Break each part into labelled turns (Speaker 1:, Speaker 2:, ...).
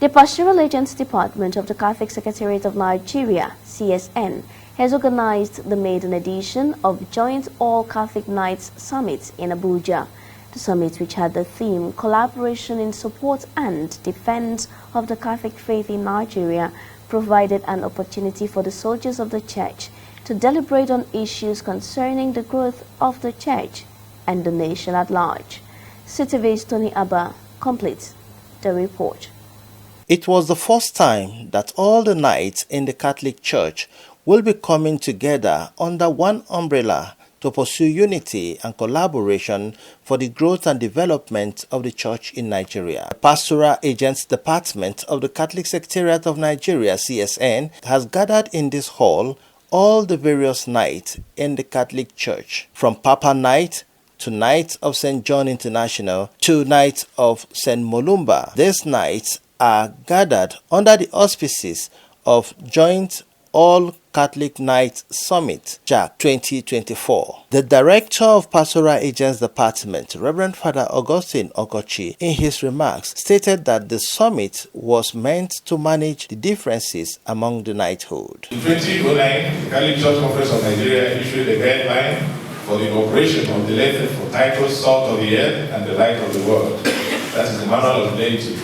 Speaker 1: The Pastoral Agents Department of the Catholic Secretariat of Nigeria, CSN, has organized the maiden edition of Joint All Catholic Nights Summit in Abuja. The summit, which had the theme Collaboration in Support and Defense of the Catholic Faith in Nigeria, provided an opportunity for the soldiers of the Church to deliberate on issues concerning the growth of the Church and the nation at large. CTV's Tony Abah completes the report.
Speaker 2: It was the first time that all the knights in the Catholic Church will be coming together under one umbrella to pursue unity and collaboration for the growth and development of the Church in Nigeria. The Pastoral Agents Department of the Catholic Secretariat of Nigeria, CSN, has gathered in this hall all the various knights in the Catholic Church, from Papa Knight to Knights of St. John International to Knights of St. Molumba. These knights are gathered under the auspices of Joint All Catholic Nights Summit, JAC 2024. The Director of Pastoral Agents Department, Reverend Father Augustine Okochi, in his remarks, stated that the summit was meant to manage the differences among the knighthood.
Speaker 3: In 2009, the Catholic Church Conference of Nigeria issued a guideline for the operation of the letter for titles Salt of the Earth and the Light of the World. That is the Manual of Laity.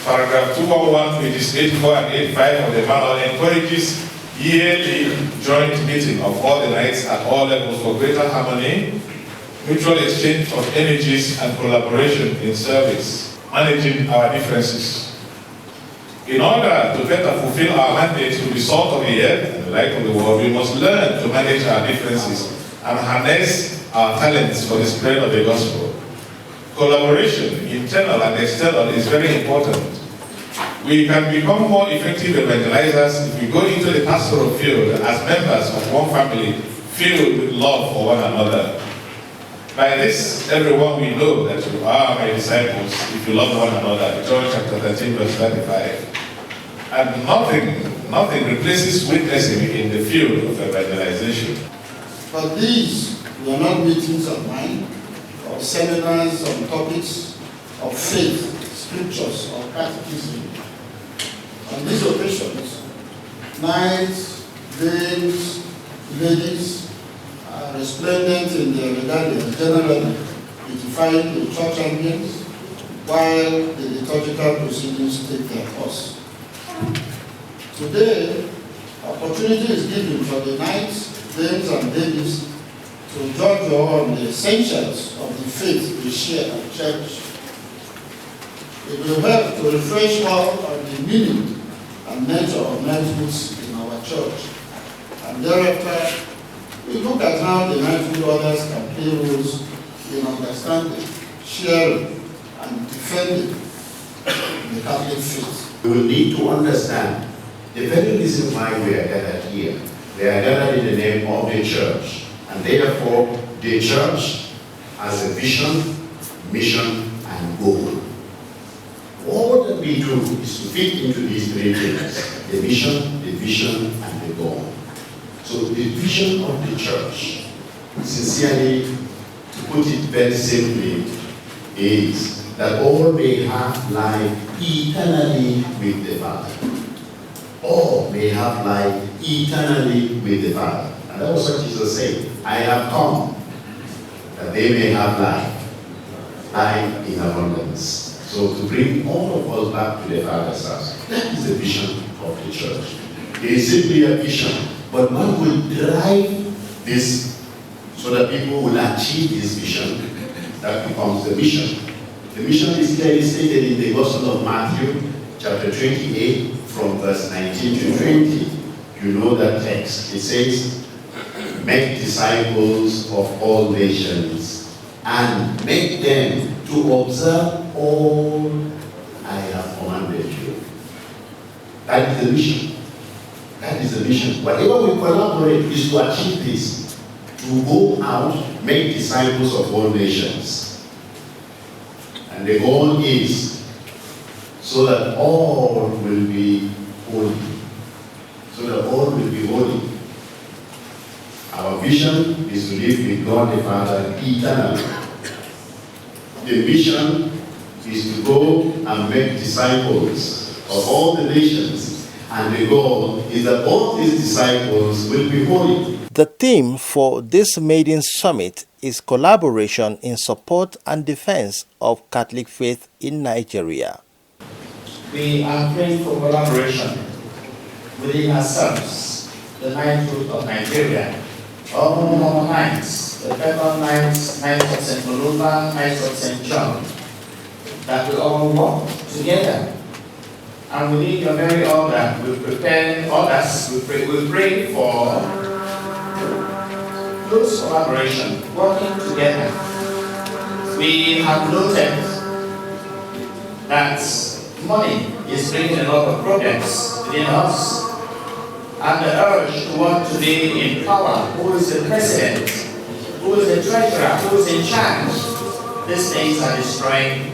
Speaker 3: Paragraph 211, pages 84 and 85 of the manual encourages yearly joint meeting of all the knights at all levels for greater harmony, mutual exchange of energies and collaboration in service, managing our differences. In order to better fulfill our mandate to be salt of the earth and the light of the world, we must learn to manage our differences and harness our talents for the spread of the gospel. Collaboration, internal and external, is very important. We can become more effective evangelizers if we go into the pastoral field as members of one family filled with love for one another. By this, everyone will know that you are my disciples if you love one another. John chapter 13, verse 35. And nothing replaces witnessing in the field of evangelization.
Speaker 4: But these were not meetings of mine, or seminars on topics of faith, scriptures, or catechism. On these occasions, knights, dames, ladies are resplendent in their regalias, generally beautifying the church ambience, while the liturgical proceedings take their course. Today, opportunity is given for the knights, dames, and ladies to judge on the essentials of the faith we share at church. It will help to refresh all on the meaning and nature of knighthoods in our church. And thereafter, we look at how the knighthood orders can play roles in understanding, sharing, and defending the Catholic faith.
Speaker 5: We will need to understand the very reason why we are gathered here. We are gathered in the name of the church. And therefore, the church has a vision, mission, and goal. All that we do is to fit into these three things: the mission, the vision, and the goal. So the vision of the church, sincerely, to put it very simply, is that all may have life eternally with the Father. All may have life eternally with the Father. And that was what Jesus said. I have come that they may have life in abundance. So to bring all of us back to the Father's house, that is the vision of the church. It is simply a vision, but one will drive this so that people will achieve this vision. That becomes the mission. The mission is clearly stated in the Gospel of Matthew, chapter 28, from verse 19 to 20. You know that text. It says, make disciples of all nations and make them to observe all I have commanded you. That is the mission. That is the mission. Whatever we collaborate is to achieve this. To go out, make disciples of all nations. And the goal is so that all will be holy. So that all will be holy. Our vision is to live with God the Father eternally. The mission is to go and make disciples of all the nations, and the goal is that all these disciples will be holy.
Speaker 2: The theme for this maiden summit is collaboration in support and defense of Catholic faith in Nigeria.
Speaker 6: We are praying for collaboration within ourselves, the knighthood of Nigeria, all our knights, the federal knights, Knights of St. Malumba, Knights of St. John, that we all work together. And within your very order, we prepare others, we pray for close collaboration, working together. We have noted that money is bringing a lot of problems within us, and the urge to want to be in power, who is the president, who is the treasurer, who is in charge. These things are destroying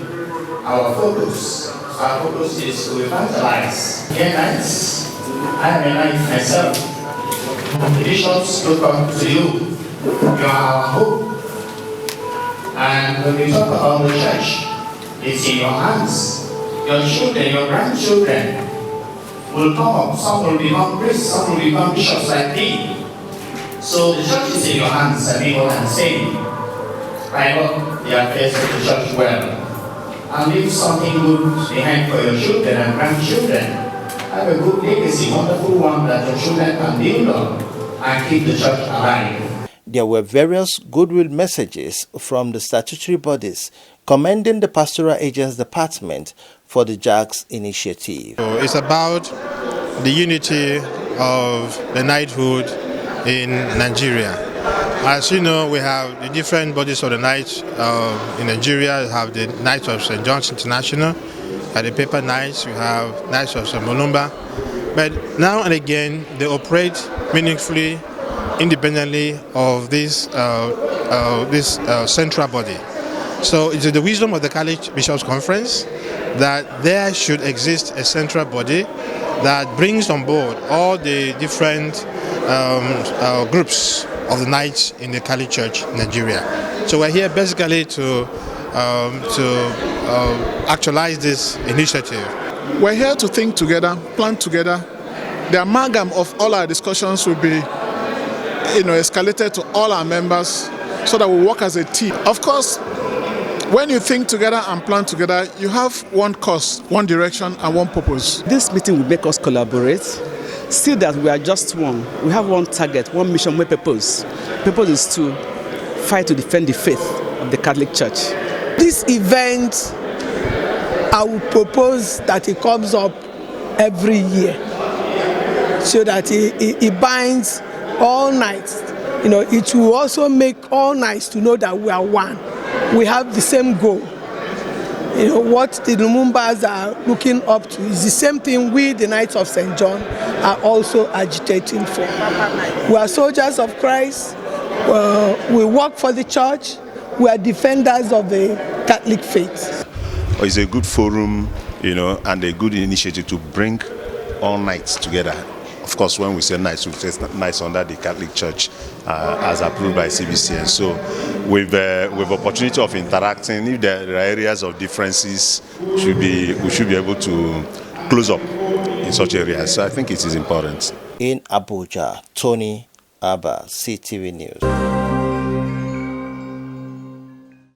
Speaker 6: our focus. Our focus is to evangelize. Dear knights, I am a knight myself. The bishops look up to you. You are our hope. And when we talk about the church, it's in your hands. Your children, your grandchildren will come up. Some will become priests, some will become bishops like me. So the church is in your hands, I mean what I'm saying. I know the affairs of the church well. And leave something good behind for your children and grandchildren. Have a good legacy, wonderful one that your children can build on and keep the church alive.
Speaker 2: There were various goodwill messages from the statutory bodies commending the Pastoral Agents Department for the JAGS initiative.
Speaker 7: So it's about the unity of the knighthood in Nigeria. As you know, we have the different bodies of the Knights in Nigeria. We have the Knights of St. John's International, the Paper Knights, we have Knights of St. Malumba. But now and again, they operate meaningfully, independently of this central body. So it's the wisdom of the Catholic Bishops' Conference that there should exist a central body that brings on board all the different groups of the Knights in the Catholic Church in Nigeria. So we're here basically to actualize this initiative.
Speaker 8: We're here to think together, plan together. The amalgam of all our discussions will be escalated to all our members so that we work as a team. Of course, when you think together and plan together, you have one cause, one direction, and one purpose.
Speaker 9: This meeting will make us collaborate, see that we are just one. We have one target, one mission, one purpose. Purpose is to fight to defend the faith of the Catholic Church.
Speaker 10: This event, I will propose that it comes up every year so that it binds all Knights. It will also make all Knights to know that we are one. We have the same goal. What the Lumumbas are looking up to is the same thing we, the Knights of St. John, are also agitating for. We are soldiers of Christ. We work for the church. We are defenders of the Catholic faith.
Speaker 11: It's a good forum, and a good initiative to bring all Knights together. Of course, when we say Knights, we say Knights under the Catholic Church as approved by CBC. And so with opportunity of interacting, if there are areas of differences, we should be able to close up in such areas. So I think it is important.
Speaker 2: In Abuja, Tony Abah, CTV News.